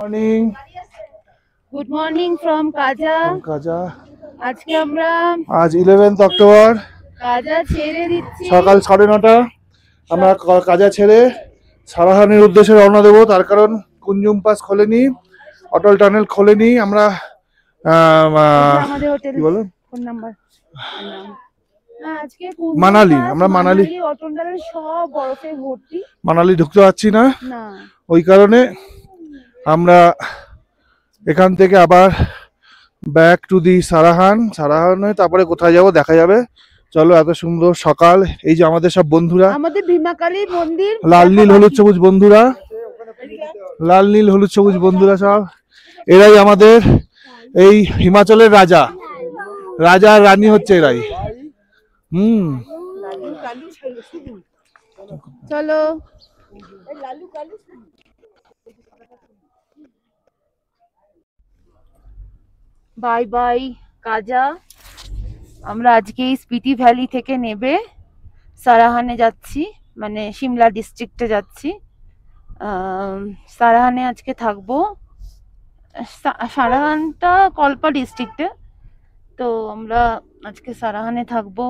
Morning. Good morning from কাজা। আজকে আমরা আজ 11 অক্টোবর কাজা ছেড়ে দিচ্ছি সকাল 9:30। আমরা কাজা ছেড়ে সারাহানের উদ্দেশ্যে রওনা দেবো। তার কারণ কুঞ্জুম পাস খোলেনি, অটল টানেল খোলেনি। আমরা আমাদের হোটেল কি বলো ফোন নাম্বার আজকে মানালি, আমরা মানালি অটল টানেল সব বরফে ভর্তি। মানালি ঢুকতে পারছি না, না ওই কারণে আমরা এখান থেকে আবার ব্যাক টু দি সারাহান হয়ে তারপরে কোথায় যাব দেখা যাবে। চলো, এত সুন্দর সকাল। এই যে আমাদের সব বন্ধুরা, আমাদের ভীমাকালী মন্দির, লাল নীল হলুদ সবুজ বন্ধুরা, লাল নীল হলুদ সবুজ বন্ধুরা সব এরাই আমাদের এই হিমাচলের রাজা আর রানী হচ্ছে এরাই। চলো বাই বাই কাজা। আমরা আজকে স্পিতি ভ্যালি থেকে নেবে সারাহানে যাচ্ছি, মানে সিমলা ডিস্ট্রিক্টে যাচ্ছি। সারাহানে আজকে থাকবো। সারাহানটা কল্পা ডিস্ট্রিক্টে, তো আমরা আজকে সারাহানে থাকবো।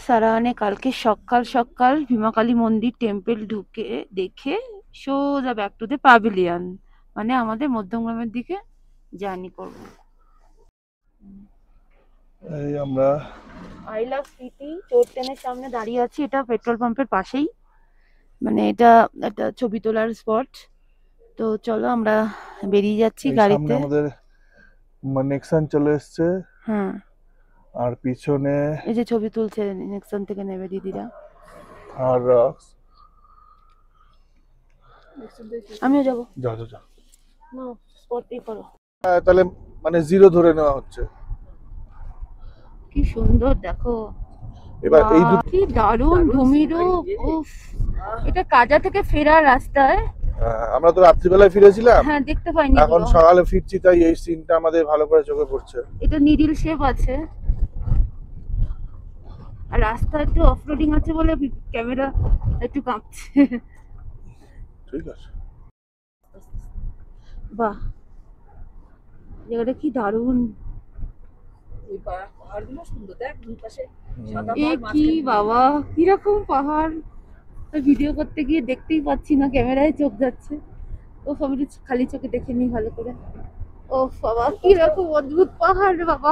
সারাহানে কালকে সকাল সকাল ভীমাকালী মন্দির টেম্পল ঢুকে দেখে সোজা ব্যাক টু দ্য প্যাভিলিয়ন, মানে আমাদের মধ্যমগ্রামের দিকে জার্নি করব। এই আমরা আই লাভ স্পিতি চোর ট্রেনের সামনে দাঁড়িয়ে আছি। এটা পেট্রোল পাম্পের পাশেই, মানে এটা একটা ছবি তোলার স্পট। তো চলো আমরা বেরিয়ে যাচ্ছি গাড়িতে। আমাদের নেক্সন চলে এসছে। হ্যাঁ, আর পিছনে এই যে ছবি তুলছে নেক্সন থেকে নেবে দিদিরা। আর আমিও যাবো। যাও যাও যাও। না, স্পটই করো। তাহলে মানে জিরো ধরে নেওয়া হচ্ছে। কি সুন্দর দেখো, এবার এই কি দারুণ ভূমিরূপ। উফ, এটা কাজা থেকে ফেরার রাস্তায়। আমরা তো রাত্রিবেলায় ফিরেছিলাম, হ্যাঁ দেখতে পাইনি, এখন সকালে ফিরছি, তাই এই সিনটা আমাদের ভালো করে চোখে পড়ছে। এটা নিডিল শেপ আছে আর রাস্তা একটু অফরোডিং আছে বলে ক্যামেরা একটু কাঁপছে। ঠিক আছে। বাহ, জায়গাটা কি দারুণ। এ কি বাবা, কিরকম পাহাড়! ভিডিও করতে গিয়ে দেখতেই পাচ্ছি না, ক্যামেরায় চোখ যাচ্ছে। ও আমি খালি চোখে দেখে নি ভালো করে। ও বাবা, কিরকম অদ্ভুত পাহাড় রে বাবা।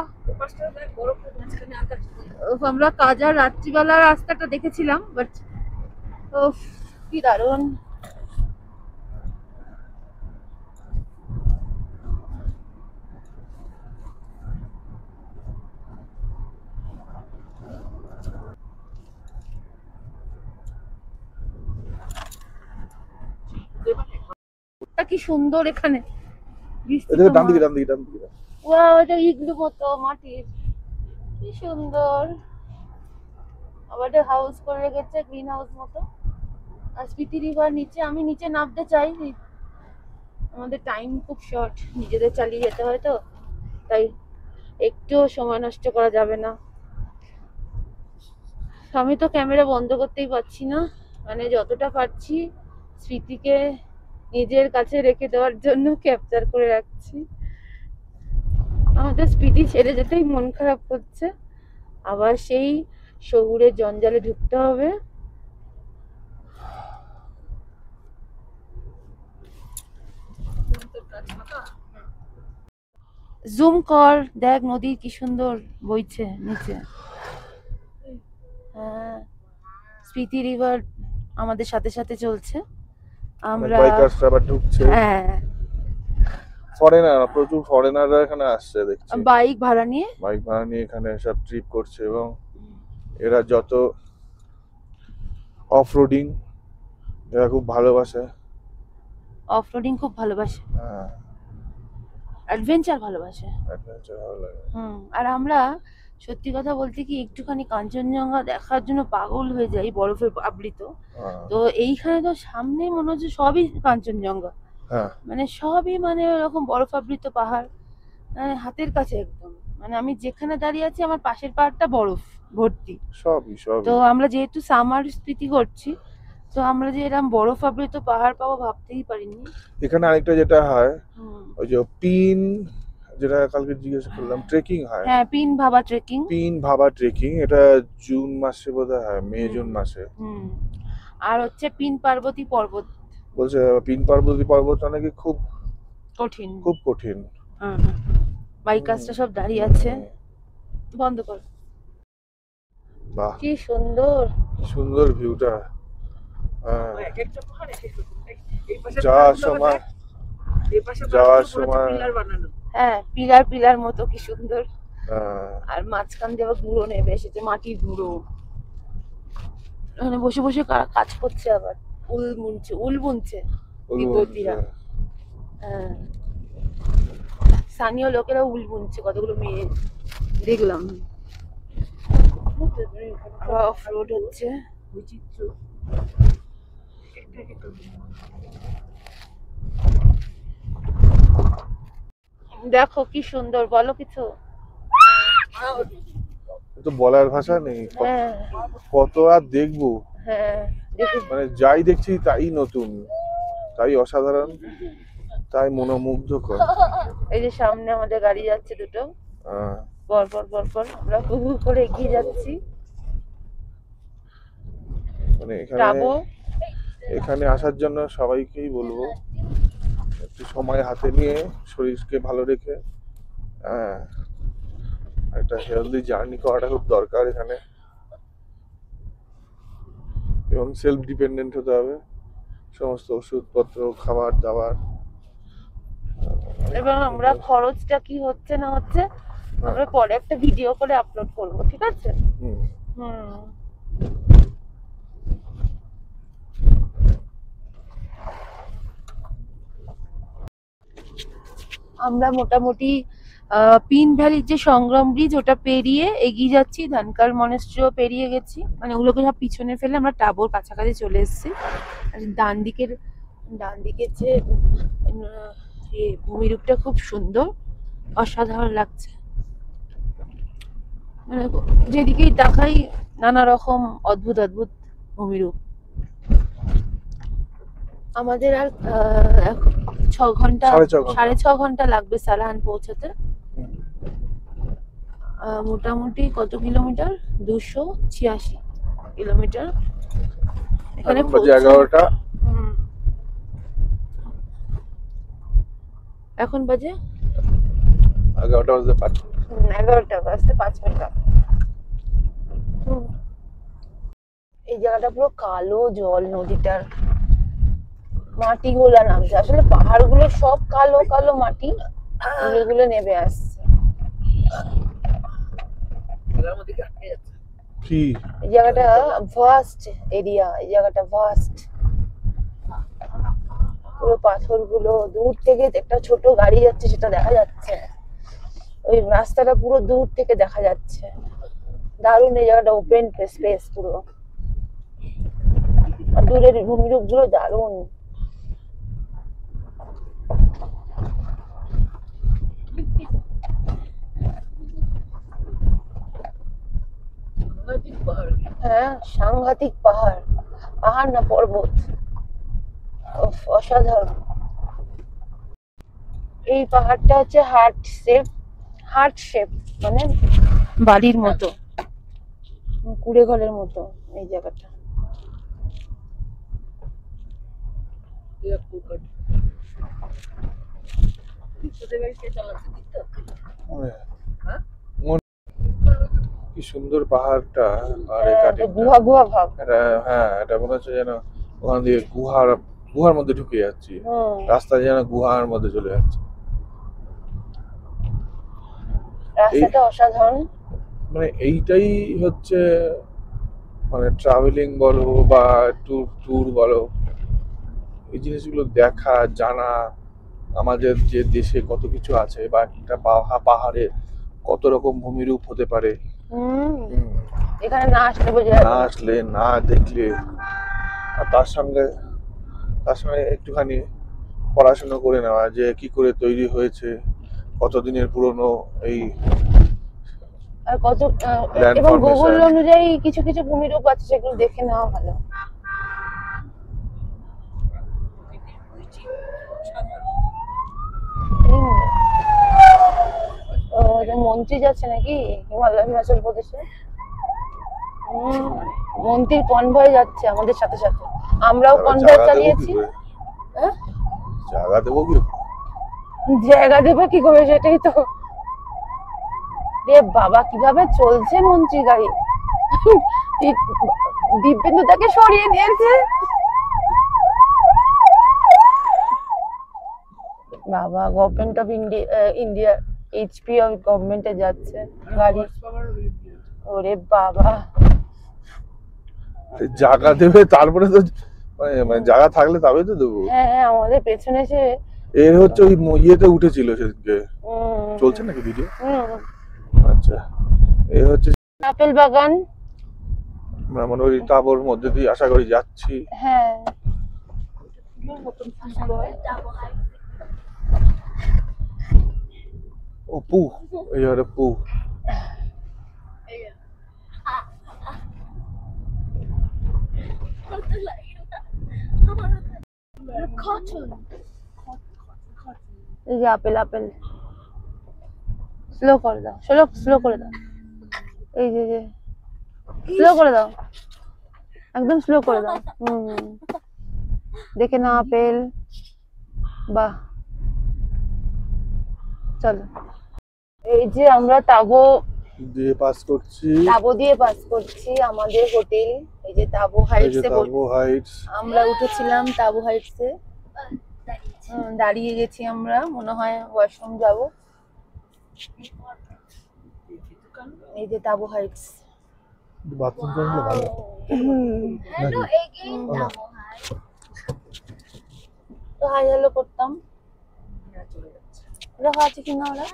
আমরা কাজার রাত্রিবেলা রাস্তাটা দেখেছিলাম, বাট ও কি দারুণ। কি সুন্দর এখানে, ডান দিকে ডান দিকে ডান দিকে। ওয়াও, এটা ইগলু মতো মাটির, কি সুন্দর। আবার একটা হাউস করে রেখেছে, গ্রিন হাউস মতো। আর স্পিতি রিভার নিচে, আমি নিচে নামতে চাই, আমাদের টাইম খুব শর্ট, নিজেদের চালিয়ে যেতে হয়, তো তাই একটু সময় নষ্ট করা যাবে না। আমি তো ক্যামেরা বন্ধ করতেই পারছি না, মানে যতটা পারছি স্মৃতিকে নিজের কাছে রেখে দেওয়ার জন্য ক্যাপচার করে রাখছি। আমাদের স্মৃতি ছেড়ে যেতেই মন খারাপ করছে, আবার সেই শহুরের জঞ্জালে ঢুকতে হবে। জুম কর, দেখ নদী কি সুন্দর বইছে নিচে। হ্যাঁ, স্পিতি রিভার আমাদের সাথে সাথে চলছে। আমরা বাইকার্সরা আবার ঢুকছে। হ্যাঁ, ফরেনার, প্রচুর ফরেনাররা এখানে আসছে দেখছি, বাইক ভাড়া নিয়ে এখানে সব ট্রিপ করছে। এবং এরা যত অফরোডিং এরা খুব ভালোবাসে, অফরোডিং খুব ভালোবাসে, অ্যাডভেঞ্চার ভালোবাসে। আর আমরা সত্যি কথা বলতে কি একটুখানি কাঞ্চনজঙ্ঘা দেখার জন্য পাগল হয়ে যাই, বরফে আবৃত। তো এইখানে তো সামনে মনে হচ্ছে সবই কাঞ্চনজঙ্ঘা, মানে সবই মানে ওরকম বরফ আবৃত পাহাড়, মানে হাতের কাছে একদম। মানে আমি যেখানে দাঁড়িয়ে আছি আমার পাশের পাহাড়টা বরফ ভর্তি। তো আমরা যেহেতু সামার স্মৃতি করছি, তো আমরা যে এরকম বরফ আবৃত পাহাড় পাবো ভাবতেই পারিনি। এখানে আরেকটা যেটা হয়, হুম। ওই যে পিন, যেটা কালকে জিজ্ঞেস করলাম, ট্রেকিং হয়। হ্যাঁ, পিন ভাবা ট্রেকিং। পিন ভাবা ট্রেকিং, এটা জুন মাসে বোধহয় হয়, মে জুন মাসে। হুম। আর হচ্ছে পিন পার্বতী পর্বত। বলছে পিন পার্বতী পর্বতটা নাকি খুব কঠিন। খুব কঠিন। বাইক কাজটা সব দাঁড়িয়ে আছে। বন্ধ কর। বাহ, কি সুন্দর, কি সুন্দর ভিউটা। যাওয়ার সময় হ্যাঁ পিলার পিলার মতো কি সুন্দর। আর মাঝখান দিয়ে আবার গুঁড়ো নেবে এসেছে, মাটির গুঁড়ো। ওখানে বসে বসে কারা কাজ করছে, আবার উল বুনছে তিব্বতীরা। হ্যাঁ, স্থানীয় লোকেরা উল বুনছে, কতগুলো মেয়ে দেখলাম। অফ রোড হচ্ছে। দেখো কি সুন্দর, বলো কিছু। তো বলার ভাষা নেই, হ্যাঁ কত আর দেখবো। হ্যাঁ, মানে যাই দেখছি তাই নতুন, তাই অসাধারণ, তাই মনোমুগ্ধকর। এই যে সামনে আমাদের গাড়ি যাচ্ছে দুটো, পর পর পর পর আমরা হু হু করে এগিয়ে যাচ্ছি। মানে এখানে আসার জন্য সবাইকেই বলবো, একটু সময় হাতে নিয়ে শরীরকে ভালো রেখে একটা হেলদি জার্নি করাটা খুব দরকার এখানে, এবং সেলফ ডিপেন্ডেন্ট হতে হবে, সমস্ত ওষুধপত্র, খাবার দাবার। এবং আমরা খরচটা কি হচ্ছে না হচ্ছে আমরা পরে একটা ভিডিও করে আপলোড করব, ঠিক আছে? আমরা মোটামুটি পিন ভ্যালির যে সংগ্রাম ব্রিজ ওটা পেরিয়ে এগিয়ে যাচ্ছি, ধানকার মনেস্ট্রিও পেরিয়ে গেছি, মানে ওগুলোকে সব পিছনে ফেলে আমরা টাবোর কাছাকাছি চলে এসেছি। আর ডান দিকের যে ভূমিরূপটা খুব সুন্দর, অসাধারণ লাগছে। মানে যেদিকেই তাকাই নানা রকম অদ্ভুত অদ্ভুত ভূমিরূপ। আমাদের আর 6.5 ঘন্টা লাগবে সালাহান পৌঁছাতে। মোটামুটি কত কিলোমিটার? 286 কিলোমিটার। এখানে 11টা। এখন বাজে 11টা বাজতে 5 মিনিট। এই জায়গাটা পুরো কালো জল, নদীটার মাটি গুলা নামছে, আসলে পাহাড় গুলো সব কালো কালো মাটি গুলো নেমে আসছে। এই জায়গাটা ভাস্ট এরিয়া, এই জায়গাটা ভাস্ট। পুরো পাথর গুলো দূর থেকে, একটা ছোট গাড়ি যাচ্ছে সেটা দেখা যাচ্ছে, ওই রাস্তাটা পুরো দূর থেকে দেখা যাচ্ছে। দারুণ এই জায়গাটা, ওপেন স্পেস পুরো, আর দূরের ভূমিরূপ গুলো দারুণ। হ্যাঁ, সাংঘাতিক পাহাড়, পাহাড় না পর্বত, অসাধারণ। এই পাহাড়টা হচ্ছে হার্ট শেপ, মানে বাড়ির মতো, কুড়ে ঘরের মতো এই জায়গাটা। কি সুন্দর পাহাড়টা, আর গুহা গুহা ভাব। এটা মনে হচ্ছে যেন ওখান দিয়ে গুহার মধ্যে ঢুকে যাচ্ছি, রাস্তা যেন গুহার মধ্যে চলে যাচ্ছে। রাস্তাটা অসাধারণ। মানে এইটাই হচ্ছে, মানে ট্রাভেলিং বলো বা ট্যুর বলো, এই জিনিসগুলো দেখা, জানা, আমাদের যে দেশে কত কিছু আছে, বা একটা পাহাড়ে কত রকম ভূমিরূপ হতে পারে, এখানে না আসলে বোঝা যাবে না, আসলে না দেখলে। আর তার সঙ্গে একটুখানি পড়াশোনা করে নেওয়া, যে কি করে তৈরি হয়েছে, কতদিনের পুরনো এই, আর কত, এবং গুগল অনুযায়ী কিছু কিছু ভূমিরূপ আছে, সেগুলো দেখে নেওয়া ভালো। বোধহয় মন্ত্রী যাচ্ছে নাকি হিমাচল প্রদেশে। মন্ত্রীর কনভয় যাচ্ছে আমাদের সাথে সাথে, আমরাও কনভয় চালিয়েছি। হ্যাঁ, জায়গা দেবো কি, জায়গা দেবে কি করে সেটাই তো। রে বাবা, কিভাবে চলছে মন্ত্রী গাড়ি! দিব্যেন্দু তাকে সরিয়ে দিয়েছে। বাবা, government of India HP of গভর্নমেন্টে যাচ্ছে গাড়ি। ওরে বাবা, জায়গা দেবে তারপরে তো, মানে জায়গা থাকলে তবেই তো দেবো। হ্যাঁ হ্যাঁ, আমাদের পেছনে এসে এর হচ্ছে ওই ইয়েতে উঠেছিল সেদিনকে, চলছে নাকি ভিডিও? আচ্ছা, এই হচ্ছে আপেল বাগান। আমরা মনে করি তাবর মধ্যে দিয়ে আশা করি যাচ্ছি। হ্যাঁ, ও পু, এই হলো পু। এই যে আপেল, আপেল স্লো করে দাও, স্লো স্লো করে দাও। এই যে স্লো করে দাও, একদম স্লো করে দাও। দেখে না আপেল, বাহ। চলো, এই যে আমরা তাবো দিয়ে পাস করছি, দিয়ে পাস করছি আমাদের হোটেল। এই যে তাবো হাইটস আমরা উঠেছিলাম। তাবো হাইটসে দাঁড়িয়ে গেছি আমরা, মনে হয় ওয়াশরুম যাব। এই যে তাবো হাইটস। বাথরুম করলে ভালো। তো হাই হ্যালো করতাম, দেখা আছে কিনা ওরা,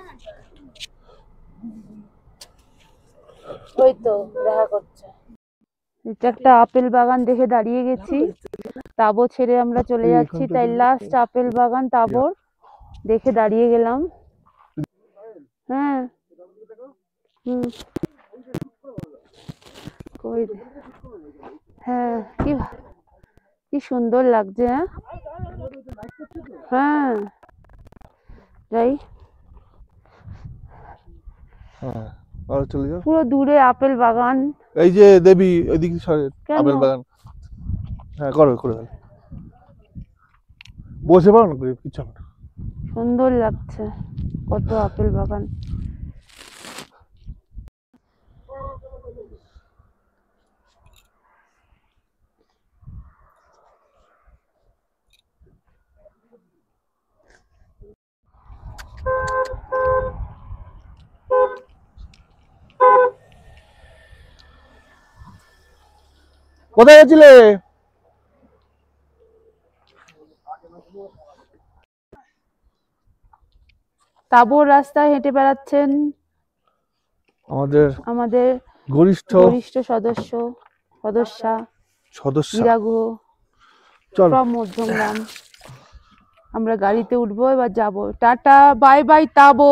ওই তো দেখা করছে। এটা একটা আপেল বাগান দেখে দাঁড়িয়ে গেছি। তাবো ছেড়ে আমরা চলে যাচ্ছি, তাই লাস্ট আপেল বাগান তাবর দেখে দাঁড়িয়ে গেলাম। হ্যাঁ, হ্যাঁ, কি সুন্দর লাগছে। হ্যাঁ, যাই, পুরো দূরে আপেল বাগান। এই যে দেবী ওইদিকে আপেল বাগান। হ্যাঁ, করো করে বসে পারো না, কিছু না। সুন্দর লাগছে, কত আপেল বাগান। কোথায় গেছিলে? তাবর রাস্তায় হেঁটে বেড়াচ্ছেন আমাদের ঘনিষ্ঠ সদস্যা সদস্য হীরা গুহ ফ্রম মধ্যমগ্রাম। আমরা গাড়িতে উঠবো, এবার যাবো। টাটা, বাই বাই তাবো।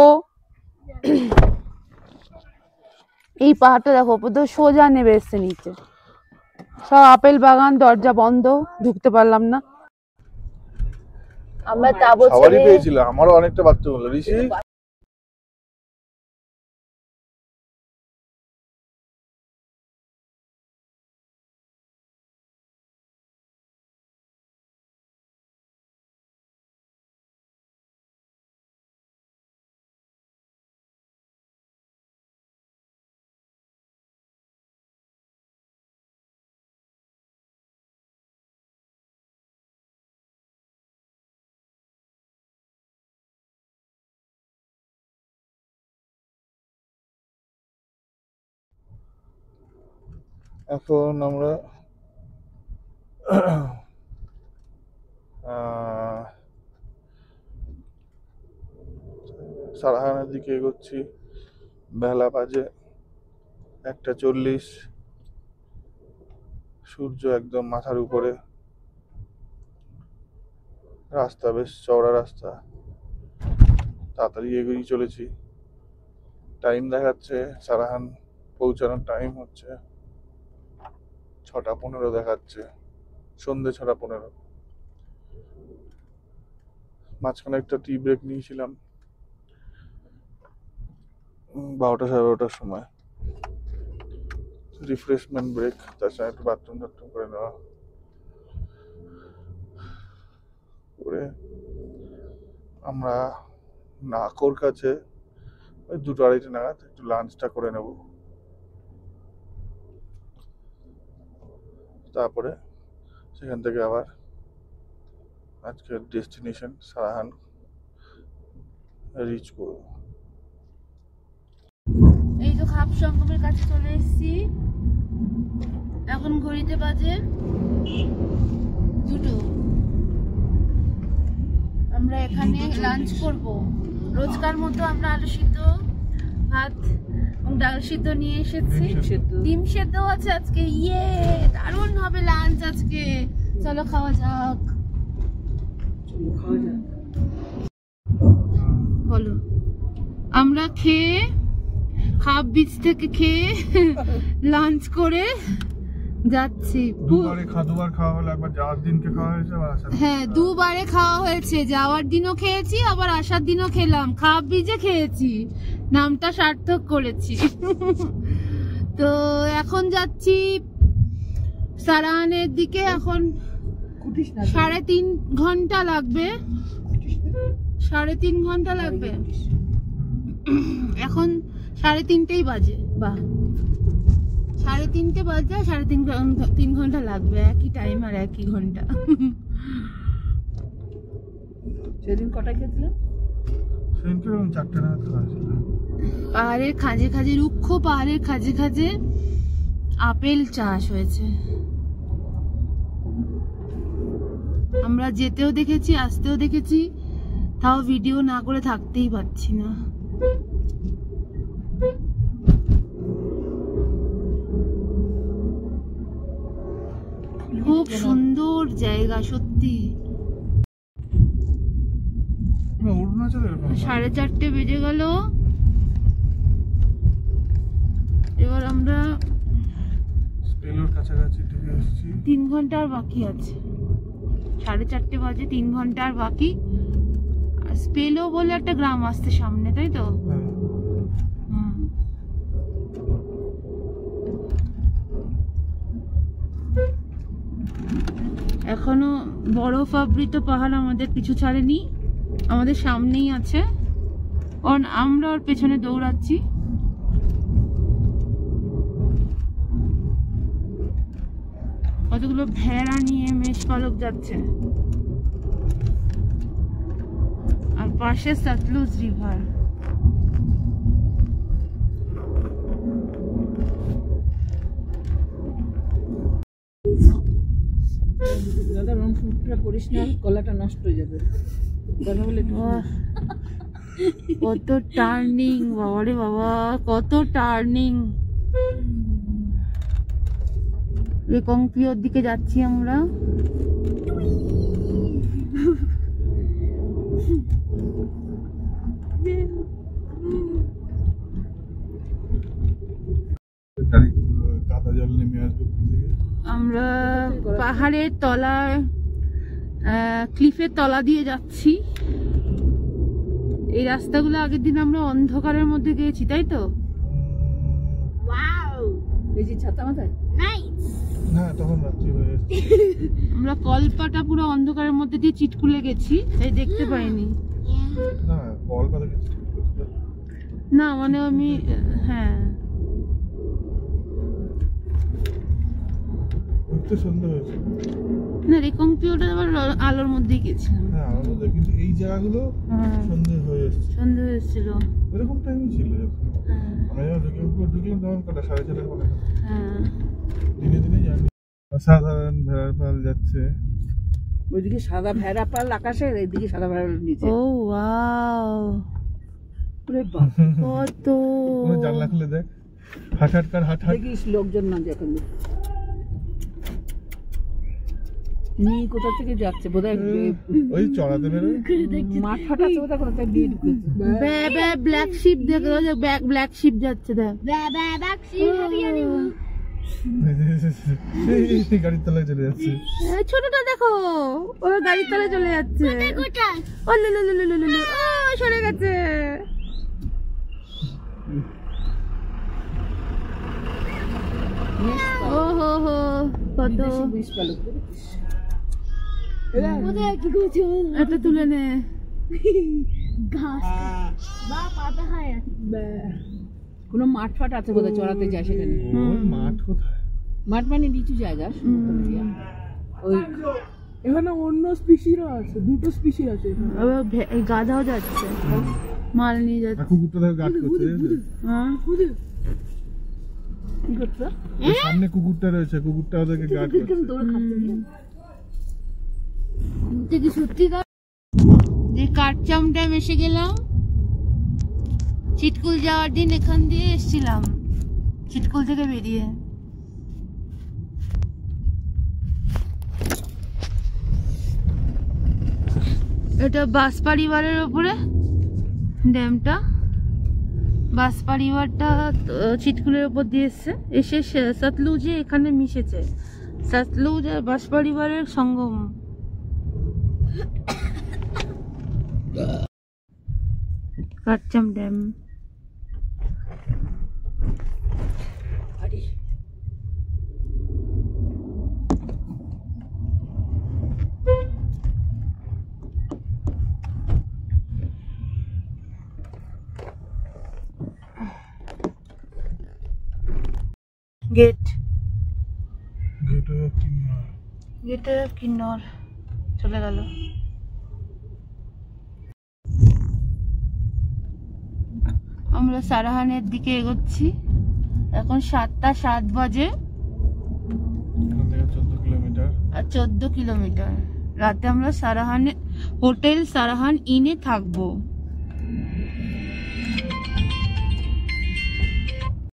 এই পাহাড়টা দেখো, তো সোজা নেমে এসছে নিচে, সব আপেল বাগান, দরজা বন্ধ, ঢুকতে পারলাম না। আমরা তাবো ছেড়ে পেয়েছিল, আমারও অনেকটা বাচ্চা হলো ঋষি। এখন আমরা সারাহানের দিকে এগোচ্ছি। বেলা বাজে 1:40, সূর্য একদম মাথার উপরে, রাস্তা বেশ চওড়া রাস্তা, তাড়াতাড়ি এগিয়ে চলেছি। টাইম দেখাচ্ছে, সারাহান পৌঁছানোর টাইম হচ্ছে 6:15 দেখাচ্ছে, সন্ধ্যে 6:15। মাঝখানে একটা টি ব্রেক নিয়েছিলাম, 12টা 12:30টার সময় রিফ্রেশমেন্ট ব্রেক, তাছাড়া একটু বাথরুম টাথরুম করে নেওয়া করে আমরা নাকোর কাছে ওই 2-2:30 নাগাদ একটু লাঞ্চটা করে নেব। তারপরে সেখান থেকে আবার আজকের ডেস্টিনেশন সারাহান রিচ করব। এই তো খাপ সঙ্গমের কাছে চলে এসেছি। এখন ঘড়িতে বাজে 2টো। আমরা এখানে লাঞ্চ করব। রোজকার মতো আমরা আলু সিদ্ধ, ভাত এবং ডাল সিদ্ধ নিয়ে এসেছি। ডিম সেদ্ধ আছে আজকে। ইয়ে, দারুণ হবে লাঞ্চ আজকে। চলো খাওয়া যাক। বলো। আমরা খেয়ে খাপ বিচ থেকে খেয়ে লাঞ্চ করে যাচ্ছি। দুবার খাওয়া হলো, একবার যাওয়ার দিনকে খাওয়া হয়েছে আর আসার দিন। হ্যাঁ, দুবারে খাওয়া হয়েছে। যাওয়ার দিনও খেয়েছি, আবার আসার দিনও খেলাম। খাপ বিচে খেয়েছি, নামটা সার্থক করেছি। তো এখন যাচ্ছি সারাহানের দিকে। এখন 3.5 ঘন্টা লাগবে। 3.5 ঘন্টা লাগবে। এখন 3:30 বাজে। বাহ, 3:30 বাজে। 3.5 ঘন্টা লাগবে। একই টাইম আর একই ঘন্টা। সেদিন কটায় গেছিলাম? সেদিনকে 4টে নাগাদ খাওয়া হয়েছিল। পাহাড়ের খাঁজে খাঁজে, রুক্ষ পাহাড়ের খাঁজে খাঁজে আপেল চাষ হয়েছে। আমরা যেতেও দেখেছি, আসতেও দেখেছি, তাও ভিডিও না করে থাকতেই পারছি না। খুব সুন্দর জায়গা সত্যি। অরুণাচলে এরকম 4:30 বেজে গেল। এবার আমরা স্পেলোর কাছাকাছি ঢুকে এসেছি। 3 ঘন্টা আর বাকি আছে। 4:30 বাজে, 3 ঘন্টা আর বাকি। স্পেলো বলে একটা গ্রাম আসছে সামনে, তাই তো? এখনো বরফ আবৃত পাহাড় আমাদের পিছু ছাড়েনি, আমাদের সামনেই আছে। কারণ আমরা ওর পেছনে দৌড়াচ্ছি। কতগুলো ভেড়া নিয়ে মেষপালক যাচ্ছে, আর পাশে সতলুজ রিভার। দাদা রং ফুটটা করিস না, কলাটা নষ্ট হয়ে যাবে। কত টার্নিং, বাবারে বাবা, কত টার্নিং। রেকংপিওর দিকে যাচ্ছি আমরা। কাদা জল নেমে আসবে। আমরা পাহাড়ের তলায়, ক্লিফের তলা দিয়ে যাচ্ছি। এই রাস্তাগুলো আগের দিন আমরা অন্ধকারের মধ্যে গিয়েছি, তাই তো? এই যে ছাতা মাথায় না, তখন রাত্রি হয়ে গেছে। আমরা কলপাটা পুরো অন্ধকারের মধ্যে দিয়ে চিটকুলে গেছি, তাই দেখতে পাইনি। না, কলকাতা গেছি না, মানে আমি, হ্যাঁ, সন্ধ্যা হয়েছে। না, রেকংপিওটা আবার আলোর মধ্যেই গেছিলাম। হ্যাঁ, আমাদের কিন্তু এই জায়গাগুলো সন্ধ্যা হয়ে এসেছে। সন্ধ্যা হয়েছিল, এরকম টাইমই ছিল। আমরা যখন ঢুকলাম তখন কটা 4:30 করে। হ্যাঁ, দিনে দিনে জানি। অসাধারণ ভেড়ার পাল যাচ্ছে। ওইদিকে সাদা ভেড়া পাল আকাশে, এইদিকে সাদা ভেড়া নিচে। ও ওয়াও, ওরে বাপ, কত জানলা খুলে দেখ, হাট হাট কর, হাট হাট। দেখিস লোকজন না দেখুন নিয়ে কোথা থেকে যাচ্ছে, বোধহয় ওই চড়াতে বেরোয়। মাঠ ফাটাচ্ছে বোধহয়, কোথায় বিয়ে ঢুকেছে। ব্ল্যাক শিপ দেখো, ব্ল্যাক শিপ যাচ্ছে, দেখ। গাড়ির তলায় চলে যাচ্ছে। ছোটটা দেখো, ও গাড়ির তলায় চলে যাচ্ছে। ও সরে গেছে। ও হো হো কত এটা তুলে নে কোনো মাঠ ফাট আছে বোধহয় চড়াতে যায় সেখানে। মাঠ কোথায়? মাঠ মানে নিচু জায়গা ওই এখানে অন্য স্পিসিরও আছে, দুটো স্পিসি আছে এখানে। আবার এই গাধাও যাচ্ছে মাল নিয়ে যাচ্ছে। কুকুরটা দেখো গাছ করছে, হ্যাঁ কি করছো? সামনে কুকুরটা রয়েছে, কুকুরটা ওদেরকে গার্ড করছে। দৌড়ে খাচ্ছে কি সত্যি যে কাঠচাম ড্যাম এসে গেলাম। চিটকুল যাওয়ার দিন এখান দিয়ে এসেছিলাম, চিটকুল থেকে বেরিয়ে। এটা বাস পরিবারের উপরে ড্যামটা। বাস পরিবারটা চিটকুলের উপর দিয়ে এসে সতলুজে এখানে মিশেছে। সতলুজ আর বাস পরিবারের সঙ্গম। কাঠচাম ড্যাম। গেট গেটের কিন্নর চলে গেল। আমরা সারাহানের দিকে এগোচ্ছি। এখন 7টা 7 বাজে আর 14 কিলোমিটার। রাতে আমরা সারাহানে হোটেল সারাহান ইনে থাকবো।